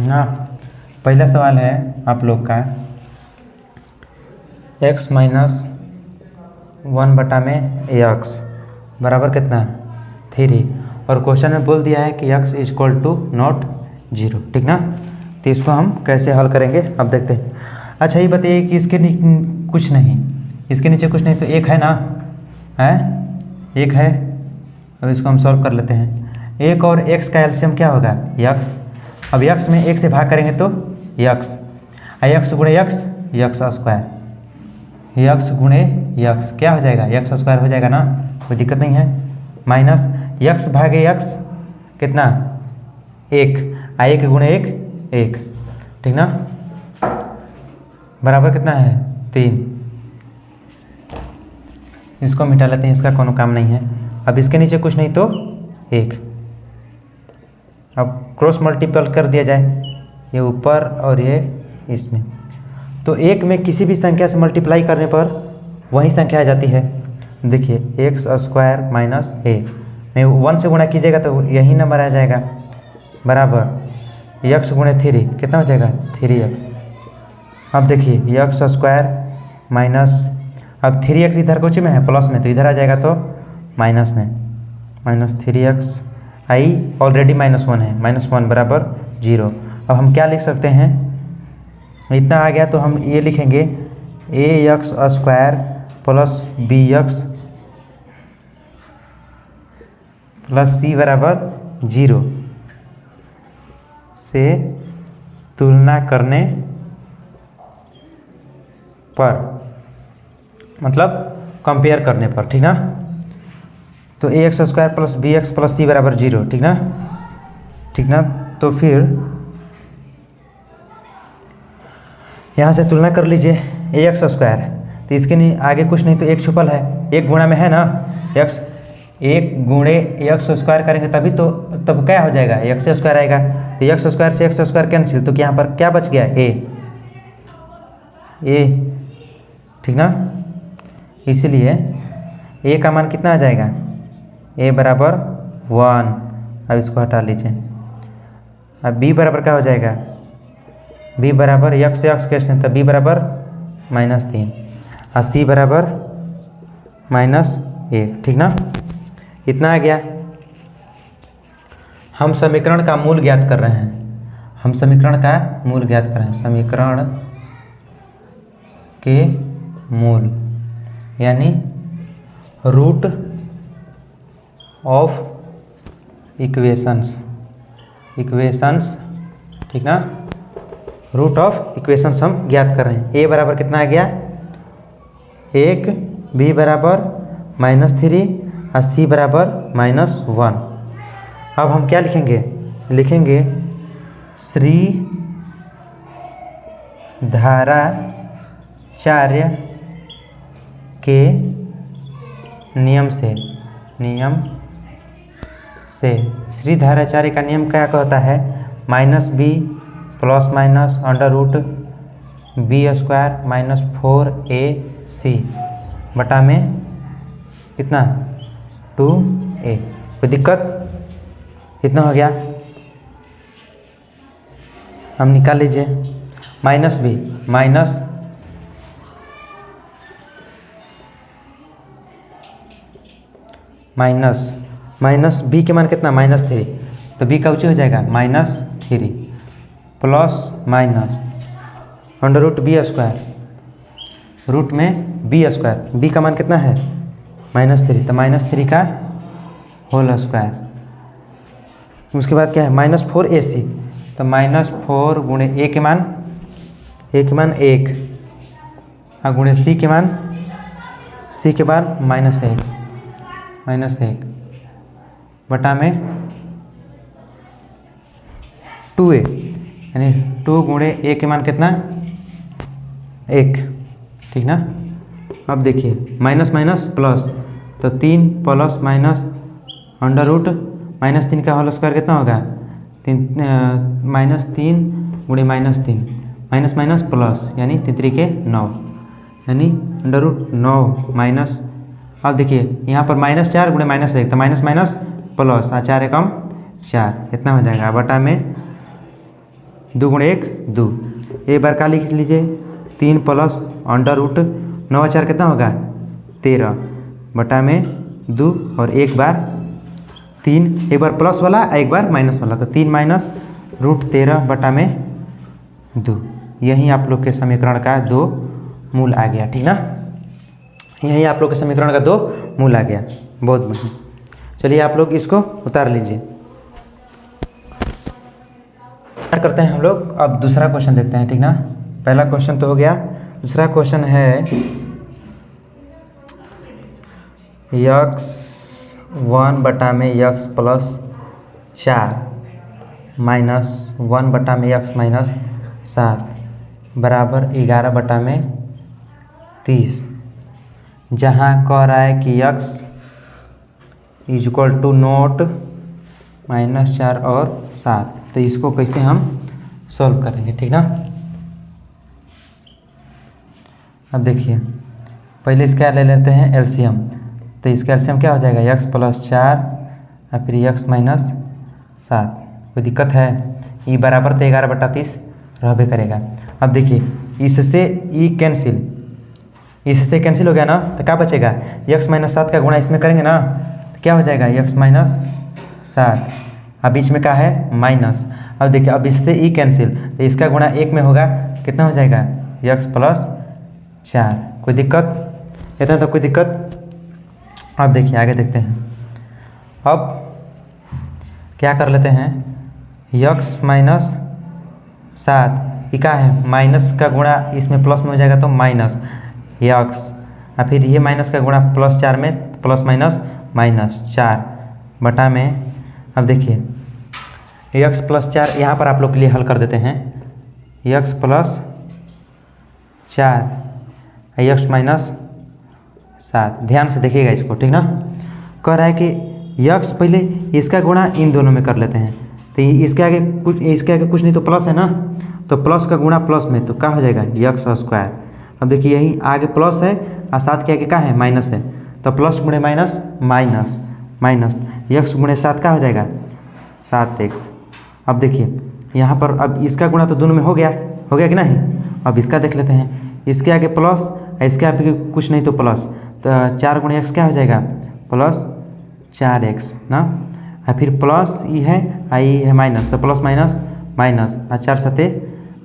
ना। पहला सवाल है आप लोग का x माइनस 1 में x बराबर कितना 3, और क्वेश्चन में बोल दिया है कि x इक्वल टू नॉट 0, ठीक ना। तो इसको हम कैसे हल करेंगे अब देखते हैं। अच्छा ये बताइए कि इसके कुछ नहीं, इसके नीचे कुछ नहीं तो एक है ना, है एक है। अब इसको हम सॉल्व कर लेते हैं। एक और x का एलसीएम क्या होगा x। अब x में एक से भाग करेंगे तो x, x गुणे x स्क्वायर, x गुणे x क्या हो जाएगा x स्क्वायर हो जाएगा ना, कोई दिक्कत नहीं है। माइनस x भागे x कितना 1, 1 गुणे 1 1, ठीक ना, बराबर कितना है 3। इसको मिटा लेते हैं, इसका कोनो काम नहीं है। अब इसके नीचे कुछ नहीं तो 1, अब क्रॉस मल्टीपल कर दिया जाए, ये ऊपर और ये इसमें, तो एक में किसी भी संख्या से मल्टीप्लाई करने पर वही संख्या आ जाती है। देखिए एक्स स्क्वायर माइनस 1 में 1 से गुणा कीजिएगा तो यही नंबर आ जाएगा, बराबर एक्स गुणे 3 कितना हो जाएगा 3x। अब देखिए एक्स स्क्वायर माइनस, अब 3x इधर कुछ में है प्लस में, तो इधर आ जाएगा तो माइनस में, माइनस 3x आई ऑलरेडी -1 है, -1 बराबर 0। अब हम क्या लिख सकते हैं, इतना आ गया तो हम ये लिखेंगे ax square plus bx plus c बराबर 0 से तुलना करने पर, मतलब कंपेयर करने पर, ठीक ना। तो ax square plus bx plus c बराबर 0, ठीक ना, ठीक ना। तो फिर यहाँ से तुलना कर लीजिए ax स्क्वायर, तो इसके नहीं आगे कुछ नहीं तो एक छुपल है, एक गुणा में है ना x, 1 गुणे x स्क्वायर करेंगे तभी तो, तब क्या हो जाएगा x स्क्वायर आएगा, तो x स्क्वायर से x स्क्वायर कैंसिल, तो यहाँ पर क्या बच गया a, ठीक ना। इसीलिए a का मान कितना आ जाएगा a बराबर 1। अब इसको हटा लीजिए। अब b बराबर क्या हो जाएगा, b बराबर x से x कैसे, तो b बराबर -3 और c बराबर -1, ठीक ना। इतना आ गया। हम समीकरण का मूल ज्ञात कर रहे हैं, हम समीकरण का मूल ज्ञात कर रहे हैं, समीकरण के मूल यानी रूट ऑफ इक्वेशंस, ठीक ना, रूट ऑफ इक्वेशंस हम ज्ञात कर रहे हैं। a बराबर कितना आ गया 1, b बराबर -3 और c बराबर -1। अब हम क्या लिखेंगे, लिखेंगे श्री धाराचार्य के नियम से, श्री धाराचार्य का नियम क्या कहता है, -b plus minus under root b square minus 4ac बटा में कितना 2a। कोई दिक्कत, इतना हो गया। हम निकाल लीजिए -b माइनस b के मान कितना -3, तो b का ऊँचे हो जाएगा -3 plus minus under root b square, root में b स्क्वायर, b का मान कितना है -3, तो -3 का होल स्क्वायर। उसके बाद क्या है -4ac, तो -4 गुणे a के मान 1 और गुणे c के मान -1 बटा में 2a, यानी 2 गुणे a के मान कितना 1, ठीक ना। अब देखिए माइनस माइनस प्लस, तो 3 प्लस माइनस अंडर रूट -3 का होल स्क्वायर कितना होगा -3 गुणे -3 माइनस माइनस प्लस, यानी 3 के 9, यानी अंडर रूट 9 माइनस। अब देखिए यहाँ पर -4 गुणे -1, तो माइनस माइनस प्लस, 4 एकम 4 इतना हो जाएगा बटा में 2 गुणे 1 2। एक बार का लिख लीजिए 3 प्लस अंडर रूट 9 4 कितना होगा 13 बटा में 2 और एक बार 3, एक बार प्लस वाला एक बार माइनस वाला, तो 3 माइनस रूट 13 बटा में 2। यही आप लोग के समीकरण का 2 मूल आ गया, ठीक ना। यही आप लोग के समीकरण का 2 मूल आ गया। बहुत बढ़िया। चलिए आप लोग इसको उतार लीजिए। क्या करते हैं हम लोग, अब दूसरा क्वेश्चन देखते हैं, ठीक ना। पहला क्वेश्चन तो हो गया, दूसरा क्वेश्चन है x1 बटा में x प्लस 4 माइनस 1 बटा में x माइनस 7 बराबर 11 बटा में 30, जहाँ कह रहा है कि x is equal to not -4 और 7। तो इसको कैसे हम सॉल्व करेंगे, ठीक ना। अब देखिए पहले इसका ले लेते हैं एलसीएम। तो इसका एलसीएम क्या हो जाएगा x प्लस 4 और फिर x माइनस 7। कोई दिक्कत है, ई बराबर तो 11 बटा 30 रहबे करेगा। अब देखिए इससे ई कैंसिल, इससे कैंसिल हो गया ना, तो क्या बचेगा x माइनस 7 का गुणा इसमें करेंगे ना, तो क्या हो जाएगा x माइनस 7। अब बीच में क्या है माइनस। अब देखिए अब इससे ई कैंसिल, तो इसका गुणा 1 में होगा, कितना हो जाएगा x प्लस 4। कोई दिक्कत, इतना तो कोई दिक्कत। अब देखिए आगे देखते हैं। अब क्या कर लेते हैं, x माइनस 7 ये क्या है माइनस का गुणा इसमें प्लस में हो जाएगा, तो माइनस x और फिर ये माइनस का गुणा प्लस 4 में, प्लस माइनस माइनस 4 बटा में। अब देखिए x प्लस 4 यहाँ पर आप लोग के लिए हल कर देते हैं, x प्लस 4 x माइनस 7। ध्यान से देखिएगा इसको, ठीक ना। कह रहा है कि x पहले इसका गुणा इन दोनों में कर लेते हैं, तो इसके आगे कुछ नहीं तो प्लस है ना, तो प्लस का गुणा प्लस में, तो क्या हो जाएगा x स्क्वायर। अब देखिए यही आगे प्लस है और 7 के आगे क्या है माइनस है, तो प्लस गुणे माइनस माइनस माइनस x गुणे 7 का हो जाएगा 7x। अब देखिए यहाँ पर अब इसका गुणा तो दोनों में हो गया कि नहीं। अब इसका देख लेते हैं, इसके आगे प्लस, इसके आगे कुछ नहीं तो प्लस, तो 4 गुणे x क्या हो जाएगा प्लस 4x ना, और फिर प्लस ई है माइनस, तो प्लस माइनस माइनस और 4 सते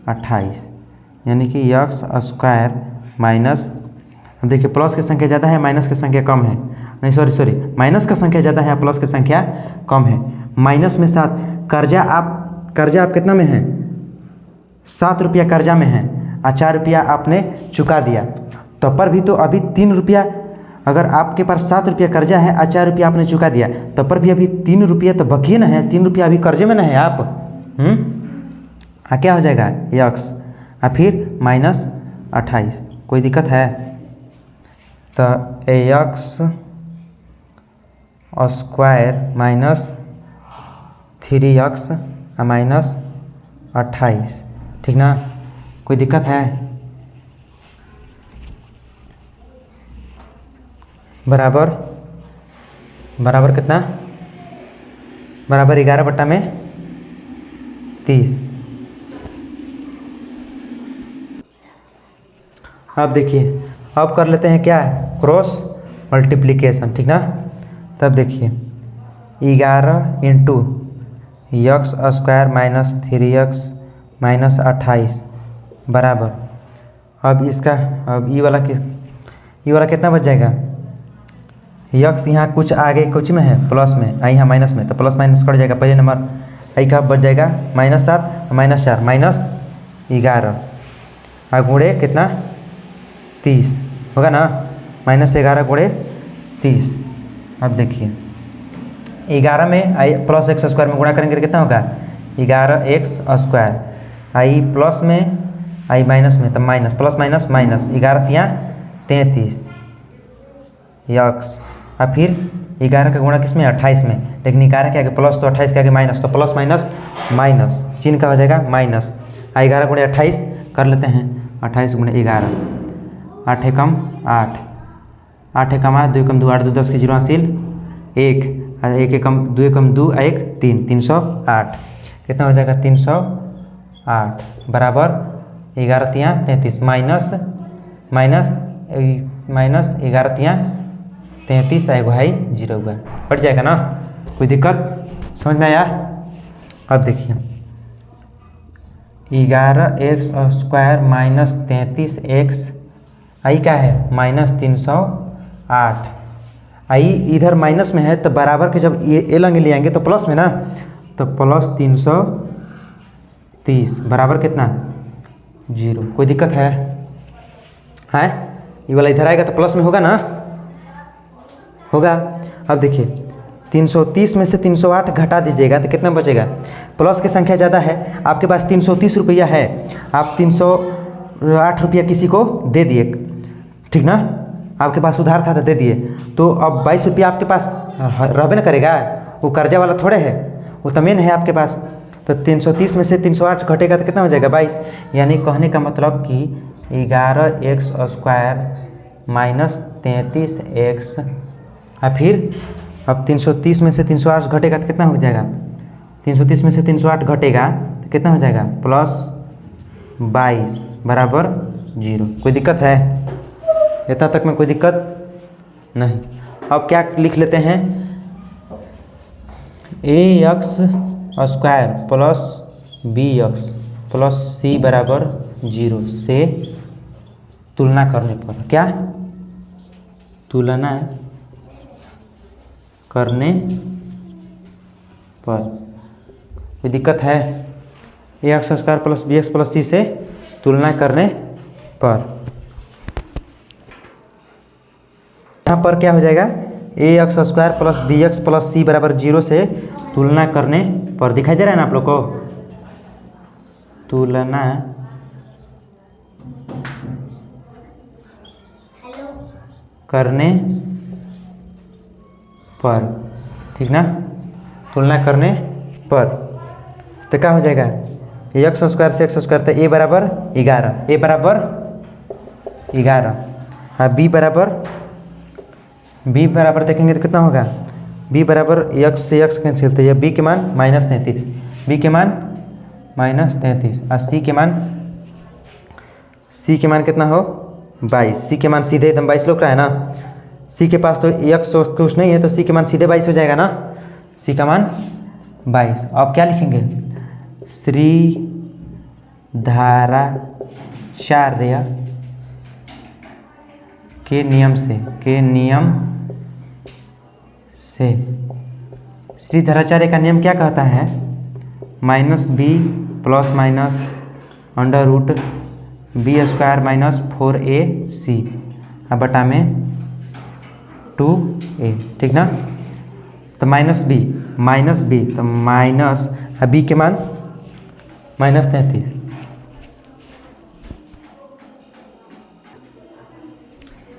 28, यानी कि x स्क्वायर माइनस। अब देखिए प्लस की संख्या ज़्यादा है, माइनस की संख्या कम है, नहीं सॉरी माइनस का संख्या ज़्यादा है, प्लस की संख्या कम है। माइनस में 7, कर्जा आप कितना में है 7 रुपया कर्जा में है और 4 रुपया आपने चुका दिया, तो पर भी तो अभी 3 रुपया, अगर आपके पास 7 रुपया कर्जा है और 4 रुपया आपने चुका दिया, तो पर भी अभी 3 रुपया तो बाकी ना है, 3 रुपया अभी कर्जे में ना है आप। क्या हो जाएगा x और फिर माइनस 28। कोई दिक्कत है, तो x square minus 3x minus 28, ठीक ना। कोई दिक्कत है, बराबर कितना, बराबर 11 बटा में 30। अब देखिए अब कर लेते हैं क्या क्रॉस मल्टीप्लिकेशन, ठीक ना। तब देखिए 11 into x square minus 3x minus 28 बराबर, अब इसका अब ई वाला कितना बच जाएगा, x यहाँ कुछ आगे कुछ में है प्लस में, आई यहाँ माइनस में, तो प्लस माइनस कट जाएगा। पहले नंबर आई का बच जाएगा -7 -4 -11 और गुणे कितना 30 होगा ना, -11 गुणे 30। अब देखिए 11 में आई प्लस x स्क्वायर में गुणा करेंगे तो कितना होगा 11x स्क्वायर, आई प्लस में आई माइनस में, तो माइनस प्लस माइनस माइनस 11 तिया 33 x, और फिर 11 का गुणा किस में 28 में, लेकिन 11 के आगे प्लस तो 28 के आगे माइनस, तो प्लस माइनस माइनस चिन्ह का हो जाएगा माइनस। 11 गुणे 28 कर लेते हैं, 28 गुणे 11, 8 एकम 8, 8 एकम 8, 2 एकम 2 8, 2 10 के 0 हासिल 1, 1 एकम 2 एकम 2 1 3, 308 कितना हो जाएगा 308 8 बराबर 11 तियाँ 33 माइनस 11 तियाँ 33 आएगा भाई 0 हुआ, बढ़ जाएगा ना, कोई दिक्कत समझ में आया। अब देखिए 11x² माइनस 33x आई क्या है माइनस 308। आई इधर माइनस में है तो बराबर के जब ये लंगे ले आएंगे तो प्लस में ना, तो प्लस 330 बराबर कितना 0, कोई दिक्कत है ये वाला इधर आएगा तो प्लस में होगा ना, होगा। अब देखिए 330 में से 308 घटा दीजिएगा तो कितना बचेगा, प्लस की संख्या ज़्यादा है, आपके पास 330 रुपया है, आप 308 रुपया किसी को दे दिए, ठीक ना, आपके पास उधार था तो दे दिए, तो अब 22 रुपया आपके पास रहबे ना करेगा, वो कर्जा वाला थोड़े है, वो तो मेन है आपके पास। तो 330 में से 308 घटेगा तो कितना हो जाएगा 22, यानी कहने का मतलब कि 11x² माइनस 33x, फिर अब 330 में से 308 घटेगा तो कितना हो जाएगा, 330 में से 308 घटेगा तो कितना हो जाएगा प्लस 22 बराबर 0, कोई दिक्कत है, इतना तक में कोई दिक्कत नहीं। अब क्या लिख लेते हैं, ax² plus bx plus c बराबर 0 से तुलना करने पर, क्या तुलना करने पर कोई दिक्कत है, ax² plus bx plus c से तुलना करने पर, यहाँ पर क्या हो जाएगा ax² plus bx plus c बराबर 0 से तुलना करने पर, दिखाई दे रहा है ना आप लोग को, तुलना करने पर, ठीक ना, तुलना करने पर, तो क्या हो जाएगा x² से x² तो a बराबर 11, a बराबर 11, हाँ b बराबर देखेंगे तो कितना होगा, b बराबर x से x कैंसिल, तो यह b के मान माइनस 33, b के मान माइनस 33 और c के मान कितना हो 22, c के मान सीधे एकदम 22 लोग रहा है ना, c के पास तो x कुछ नहीं है तो c के मान सीधे 22 हो जाएगा ना, c का मान 22। अब क्या लिखेंगे, श्री धाराचार्य के नियम से श्री धाराचार्य का नियम क्या कहता है, -b plus minus √b² minus 4ac बटा में 2a, ठीक ना, तो माइनस b तो माइनस b के मान माइनस 33,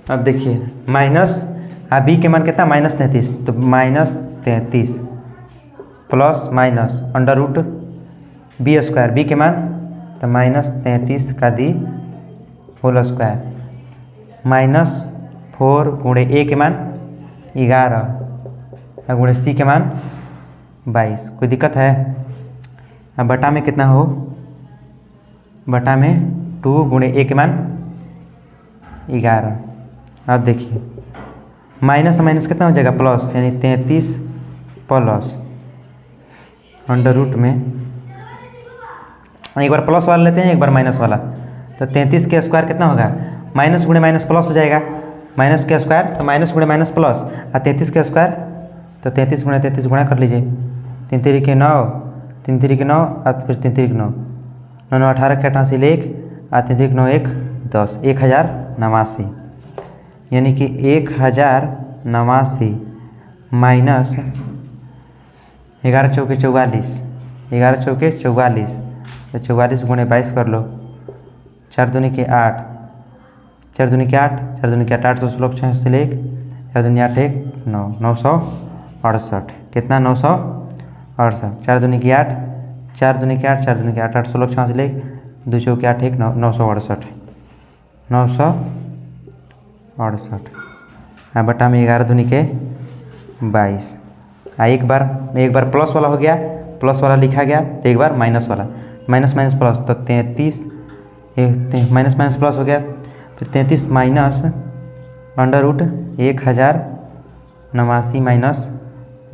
अब देखिए माइनस b के मान कितना माइनस 33, तो minus 33 plus minus √b² b के मान तो माइनस 33 का दी होल स्क्वायर माइनस 4 गुणे a के मान 11 गुणे c के मान 22, कोई दिक्कत है। अब बटा में कितना हो, बटा में 2 गुणे a के मान 11। अब देखिए माइनस माइनस कितना हो जाएगा प्लस, यानी 33 प्लस √ में एक बार प्लस वाला लेते हैं एक बार माइनस वाला, तो 33 के स्क्वायर कितना होगा, माइनस गुणे माइनस प्लस हो जाएगा, माइनस के स्क्वायर तो माइनस गुणे माइनस प्लस, और 33 के स्क्वायर तो 33 गुणे 33 गुणा कर लीजिए, 3 3 के 9 3 3 के 9 और फिर 3 3 के 9 9 9 18 के 88 1 और 3 3 के 9 1 10 1089, यानी कि 1089 माइनस 11 चौके 44 11 चौके 44, तो 44 गुणे 22 कर लो, 4 दूनी के 8 4 दूनी के 8 4 दूनी के 8 816 से लेक 4 दूनी 8 1 9 968, कितना 968, 4 दूनी की 8 4 दूनी के 8 4 दूनी के 8 816 से लेक 2 चौके 8 1 968 968, हाँ बटा में 11 दूनी के 22, एक बार प्लस वाला हो गया, प्लस वाला लिखा गया तो एक बार माइनस वाला, माइनस माइनस प्लस, तो 33 माइनस माइनस प्लस हो गया, फिर 33 माइनस अंडर रूट 1089 माइनस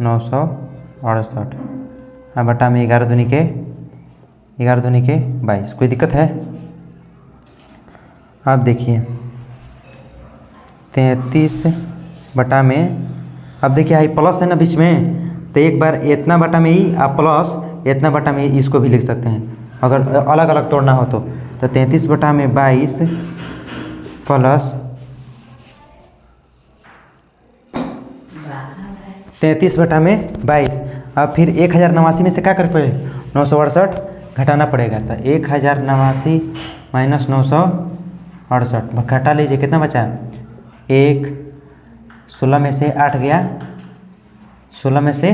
968 अब बटा में 11 दूनी के 22। कोई दिक्कत है? अब देखिए 33 बटा में, अब देखिए आई प्लस है ना बीच में, तो एक बार इतना बटा में ही आप प्लस इतना बटा में इसको भी लिख सकते हैं अगर अलग अलग तोड़ना हो तो 33 बटा में 22 प्लस 33 बटा में 22। अब फिर 1089 में से क्या कर पड़ेगा? 968 घटाना पड़ेगा, तो 1089 माइनस 968 घटा लीजिए, कितना बचा? 16 में से 8 गया, 16 में से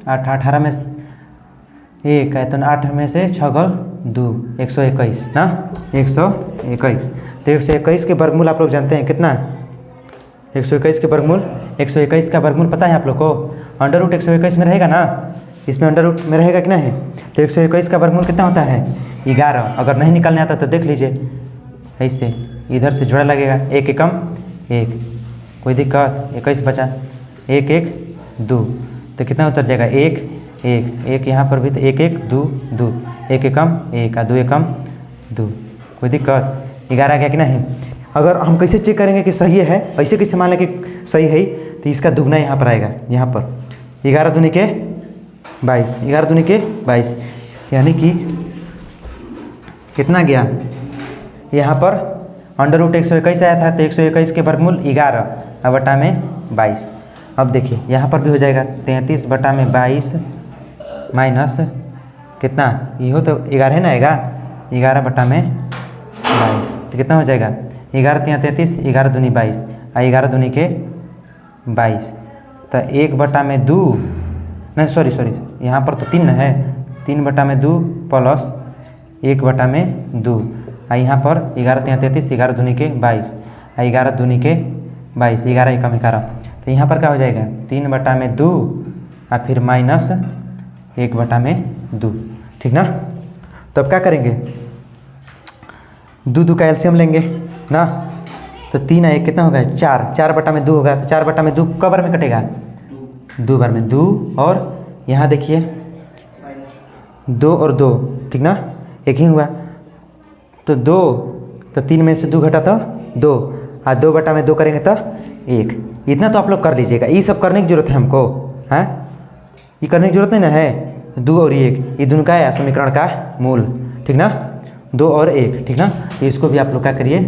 8, 18 में 1 है तो 8 में से 6 गल 2, 121 ना, 121। तो 121 के वर्गमूल आप लोग जानते हैं कितना? 121 के वर्गमूल, 121 का वर्गमूल पता है आप लोग को? अंडर रूट 121 में रहेगा ना, इसमें अंडर रूट में रहेगा कि नहीं? तो 121 का वर्गमूल कितना होता है? 11। अगर नहीं निकालने आता तो देख लीजिए, ऐसे इधर से जोड़ा लगेगा, 1 एकम 1, कोई दिक्कत? 21 बचा, 1 1 2, तो कितना उतर जाएगा? 1 1 1, यहाँ पर भी तो 1 1 2 2, 1 एकम 1 2 एकम 2, कोई दिक्कत? 11 आ गया कि नहीं? अगर हम कैसे चेक करेंगे कि सही है, ऐसे कैसे मान लें कि सही है, तो इसका दुगना यहाँ पर आएगा, यहाँ पर 11 दूनी के 22, 11 दूनी के 22, यानी कि कितना गया? यहाँ पर अंडर रूट 121 आया था, तो 121 के वर्गमूल 11 बटा में 22। अब देखिए यहाँ पर भी हो जाएगा 33 बटा में 22 माइनस कितना, ये तो 11 है ना, 11 बटा में 22, तो कितना हो जाएगा? 11 3 33, 11 दूनी 22, 11 दूनी के 22, तो 1 बटा में 2, नहीं सॉरी यहाँ पर तो 3 है, 3 बटा में 2 प्लस 1 बटा में 2, यहाँ पर 11 3 33, 11 दूनी के 22, 11 दूनी के 22, 11 एकम 11, तो यहाँ पर क्या हो जाएगा? 3 बटा में 2 और फिर माइनस 1 बटा में 2, ठीक ना? तो अब क्या करेंगे? 2 का एलसीएम लेंगे ना, तो 3 1 कितना होगा? 4, 4 बटा में 2 होगा, तो 4 बटा में 2 कब बार में कटेगा? 2 बार में 2, और यहाँ देखिए 2 और 2, ठीक ना, एक ही हुआ, तो 2, तो 3 में से 2 घटा तो 2, और 2 बटा में 2 करेंगे तो 1। इतना तो आप लोग कर लीजिएगा, ये सब करने की जरूरत है हमको, हैं? ये करने की जरूरत नहीं ना है। 2 और 1 ये दोनों का है समीकरण का मूल, ठीक ना, 2 और 1, ठीक ना। तो इसको भी आप लोग क्या करिए?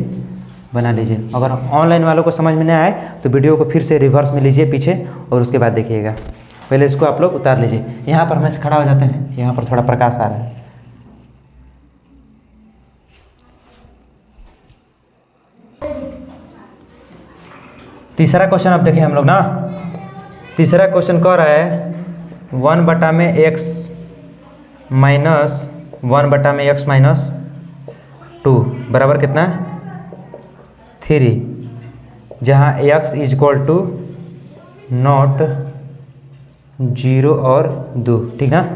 बना लीजिए। अगर ऑनलाइन वालों को समझ में नहीं आए तो वीडियो को फिर से रिवर्स में लीजिए पीछे, और उसके बाद देखिएगा। पहले इसको आप लोग उतार लीजिए। यहाँ पर हमें खड़ा हो जाते हैं, यहाँ पर थोड़ा प्रकाश आ रहा है। तीसरा क्वेश्चन अब देखें हम लोग ना। तीसरा क्वेश्चन कह रहा है 1 बटा में x माइनस 1 बटा में x माइनस 2 बराबर कितना? 3, जहाँ x is equal to not 0 और 2, ठीक ना।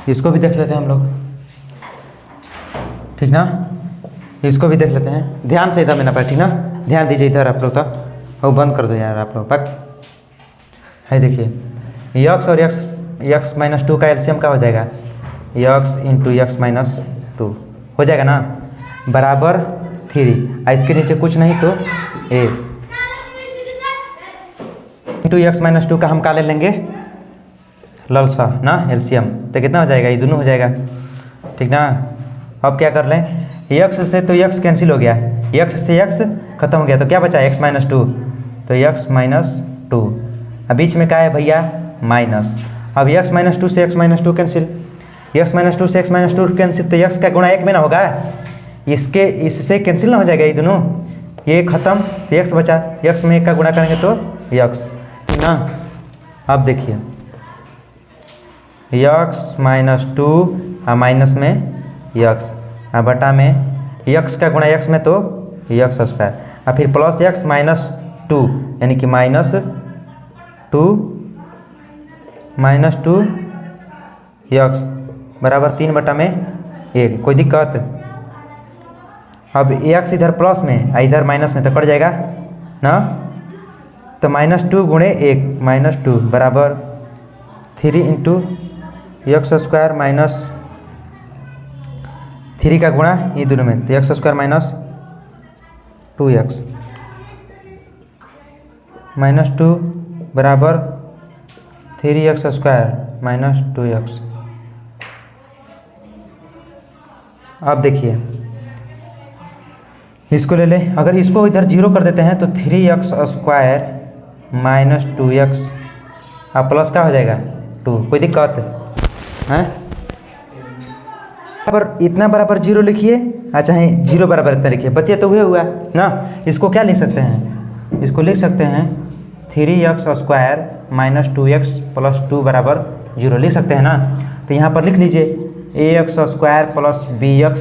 इसको भी देख लेते हैं हम लोग, ठीक ना, इसको भी देख लेते हैं। ध्यान से इधर में ना पाए, ठीक ना, ध्यान दीजिए इधर आप लोग। तो और बंद कर दो यार आप लोग, पक है। देखिए x और x माइनस 2 का एलसीएम क्या हो जाएगा? x इंटू एक्स माइनस 2 हो जाएगा ना, बराबर 3। इसके नीचे कुछ नहीं तो a इंटू एक्स माइनस 2 का हम का ले लेंगे? ललसा ना, एलसीएम। तो कितना हो जाएगा? ये दोनों हो जाएगा, ठीक ना। अब क्या कर लें? x से तो x कैंसिल हो गया, x से x खत्म हो गया, तो क्या बचा? x माइनस 2, तो x माइनस 2। अब बीच में क्या है भैया? माइनस। अब x माइनस 2 से x minus 2 cancel, x minus 2 से x माइनस 2 कैंसिल, तो x का गुणा 1 में ना होगा, इससे कैंसिल ना हो जाएगा ये दोनों, ये खत्म, तो x बचा। x में 1 का गुणा करेंगे तो x, ठीक ना। अब देखिए x माइनस 2 और माइनस में x, और बटा में x का गुणा x में तो x स्क्वायर, और फिर प्लस x माइनस 2 यानी कि माइनस 2 x बराबर 3 बटा में 1, कोई दिक्कत? अब एक्स इधर प्लस में इधर माइनस में तो कट जाएगा ना, तो -2 गुणे 1 -2 बराबर 3 इंटू एक्स स्क्वायर माइनस 3 का गुणा ये दोनों में, तो एक्स स्क्वायर माइनस 2x -2 बराबर 3x स्क्वायर माइनस 2x। अब देखिए इसको ले लें, अगर इसको इधर 0 कर देते हैं तो 3x स्क्वायर माइनस 2x अब प्लस का हो जाएगा 2, कोई दिक्कत है? बराबर इतना बराबर 0 लिखिए, अच्छा है 0 बराबर इतना लिखिए, बतिया तो हुआ ना। इसको क्या लिख सकते हैं? इसको लिख सकते हैं 3x square minus 2x plus 2 बराबर 0 लिख सकते हैं ना। तो यहाँ पर लिख लीजिए ax square plus bx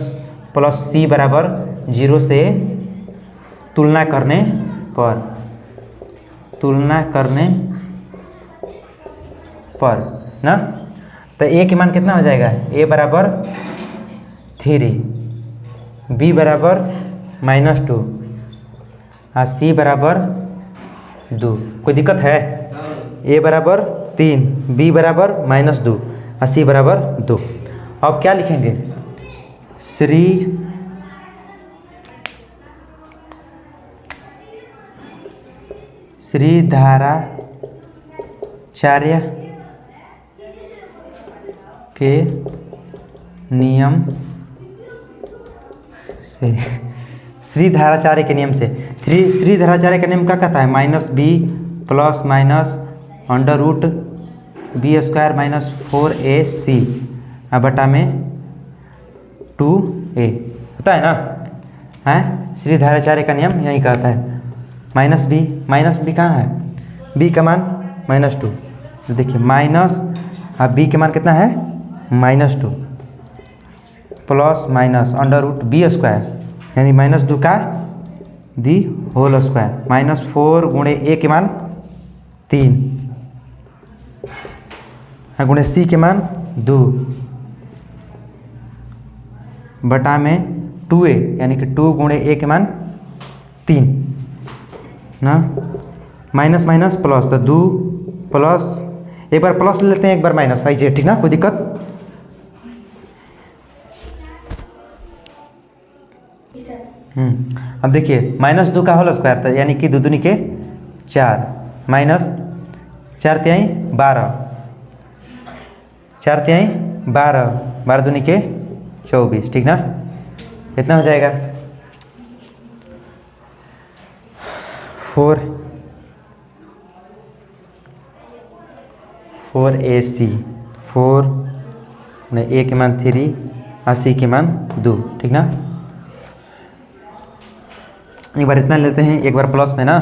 plus c बराबर 0 से तुलना करने पर ना। तो a के मान कितना हो जाएगा? a बराबर 3, b बराबर -2 और c बराबर 2, कोई दिक्कत है? a बराबर 3, b बराबर -2 और c बराबर 2। अब क्या लिखेंगे? श्रीधराचार्य के नियम से, श्रीधराचार्य के नियम से, श्रीधराचार्य का नियम क्या कहता है? -b plus minus √b square minus 4ac बटा में 2a होता है ना। हैं, श्रीधराचार्य का नियम यही कहता है। -b कहाँ है? b का मान -2, तो देखिए माइनस, अब b के मान कितना है? -2 प्लस माइनस √b स्क्वायर यानी -2 का दी होल स्क्वायर -4 गुणे a के मान 3 गुणे c के मान 2 बटा में 2a यानी कि 2 गुणे a के मान 3 ना, माइनस माइनस प्लस, तो 2 प्लस, एक बार प्लस ले लेते हैं एक बार माइनस, सही है ठीक ना, कोई दिक्कत? अब देखिए -2 का होल स्क्वायर था यानी कि 2 दूनी के 4 माइनस 4 तिहाई 12, 4 तिहाई 12, 12 दूनी के 24, ठीक ना। कितना हो जाएगा? 4ac, 4 a के मान 3 और c के मान 2, ठीक ना। एक बार इतना लेते हैं, एक बार प्लस में ना,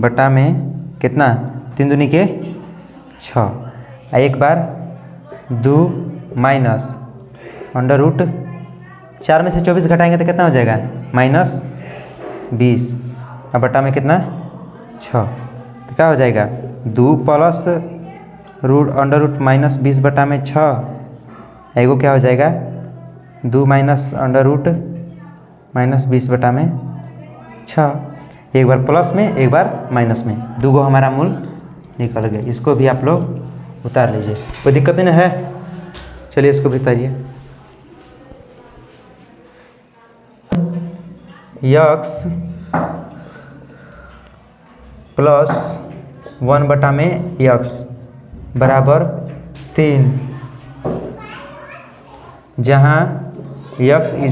बटा में कितना? 3 दूनी के 6, एक बार 2 माइनस √4 में से 24 घटाएंगे तो कितना हो जाएगा? -20 अब बटा में कितना? 6, तो क्या हो जाएगा? 2 प्लस √-20 बटा में 6, एगो क्या हो जाएगा? 2 माइनस √-20 बटा में 6, एक बार प्लस में एक बार माइनस में, 2 गो हमारा मूल निकल गया। इसको भी आप लोग उतार लीजिए, कोई दिक्कत नहीं है। चलिए इसको भी उतारिए। x प्लस 1 बटा में x बराबर 3, जहाँ x =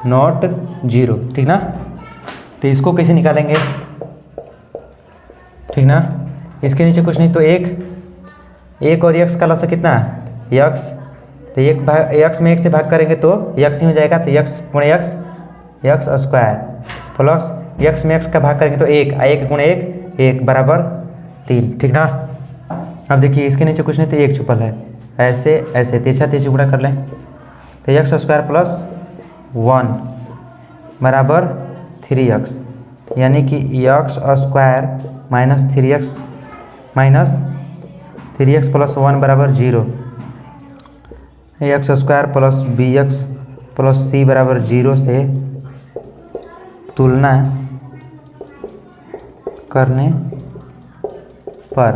नॉट 0, ठीक ना। तो इसको कैसे निकालेंगे? ठीक ना, इसके नीचे कुछ नहीं तो 1 और x का लसा कितना है? x, तो x में 1 से भाग करेंगे तो x ही हो जाएगा, तो x गुणे x स्क्वायर प्लस x में x का भाग करेंगे तो 1 गुणे 1 बराबर 3, ठीक ना। अब देखिए इसके नीचे कुछ नहीं तो 1 छुपल है, ऐसे ऐसे तिरछा तिरछी गुणा कर लें तो x स्क्वायर प्लस 1 बराबर 3x यानी कि x square minus 3x plus 1 बराबर 0। X square plus b x plus c बराबर 0 से तुलना करने पर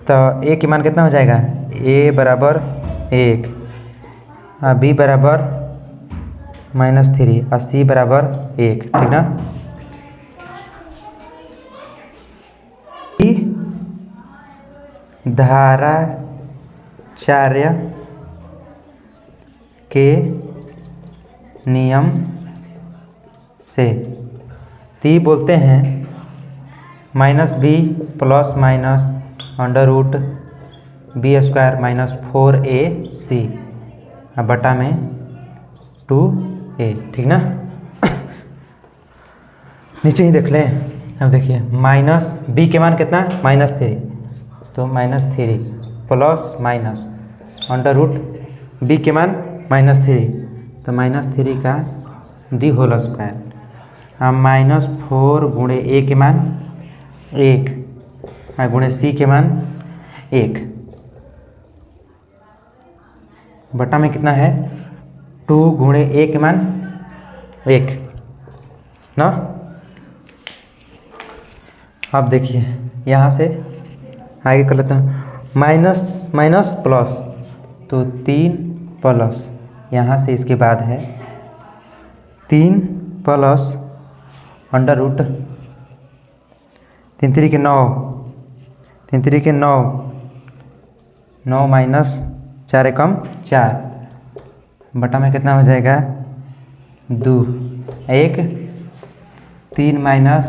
तो ए की मान कितना हो जाएगा, ए बराबर 1, बी बराबर -3 और सी बराबर 1, ठीक ना। धाराचार्य के नियम से ती बोलते हैं -b plus minus √b² -4ac बटा में 2a, ठीक ना। नीचे ही देख लें। अब देखिए -b के मान कितना, -3, तो -3 प्लस माइनस √b के मान -3, तो -3 का दी होल स्क्वायर, -4 गुणे ए के मान 1 गुणे सी के मान 1 बटा में कितना है 2 गुणे ए के मान 1 ना। अब देखिए यहाँ से आगे कर लेते हैं, माइनस माइनस प्लस, तो 3 प्लस यहाँ से इसके बाद है 3 प्लस √ 3 3 के 9, 3 3 के 9, 9 माइनस 4 एकम 4 बटा में कितना हो जाएगा 2, 1 3 माइनस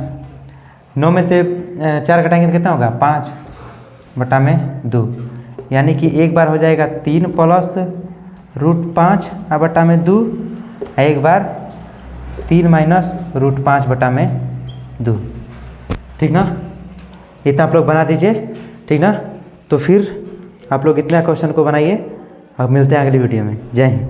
9 में से 4 घटाएंगे तो कितना होगा 5 बटा में 2, यानी कि एक बार हो जाएगा 3 प्लस √5 बटा में 2, एक बार 3 माइनस √5 बटा में 2, ठीक ना। इतना आप लोग बना दीजिए, ठीक ना। तो फिर आप लोग इतना क्वेश्चन को बनाइए। अब मिलते हैं अगली वीडियो में। जय हिंद।